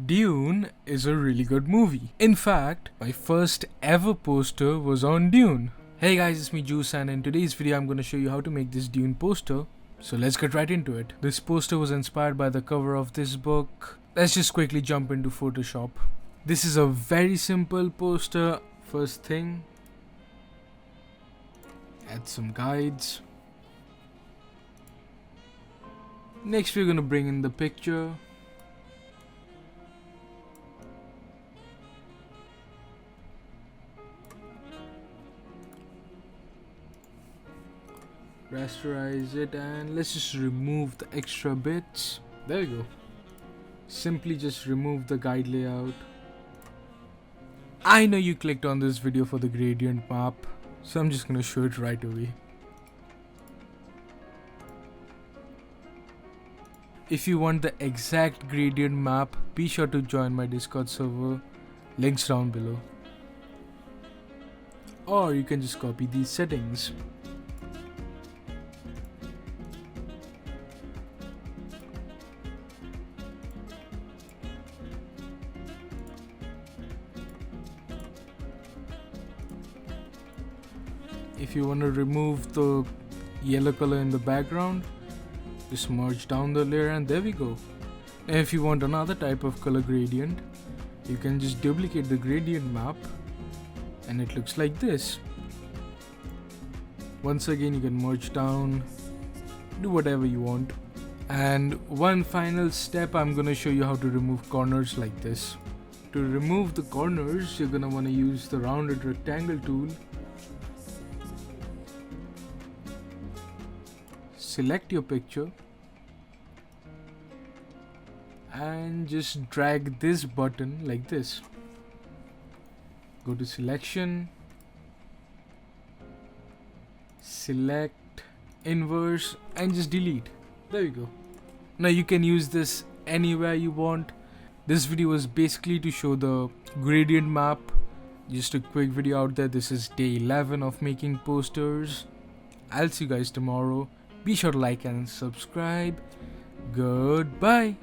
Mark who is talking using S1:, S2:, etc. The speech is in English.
S1: Dune is a really good movie. In fact, my first ever poster was on Dune. Hey guys, it's me Juice, and in today's video I'm going to show you how to make this Dune poster. So let's get right into it. This poster was inspired by the cover of this book. Let's just quickly jump into Photoshop. This is a very simple poster. First thing, add some guides. Next we're going to bring in the picture. Rasterize it and let's just remove the extra bits. There we go. Simply just remove the guide layout. I know you clicked on this video for the gradient map, so I'm just gonna show it right away. If you want the exact gradient map, be sure to join my Discord server, links down below. Or you can just copy these settings. If you want to remove the yellow color in the background, just merge down the layer and there we go. And if you want another type of color gradient, you can just duplicate the gradient map and it looks like this. Once again, you can merge down, do whatever you want. And one final step, I'm gonna show you how to remove corners like this. To remove the corners, you're gonna want to use the rounded rectangle tool. Select your picture and just drag this button like this. Go to selection, select inverse and just delete. There you go. Now you can use this anywhere you want. This video was basically to show the gradient map. Just a quick video out there. This is day 11 of making posters. I'll see you guys tomorrow. Be sure to like and subscribe. Goodbye.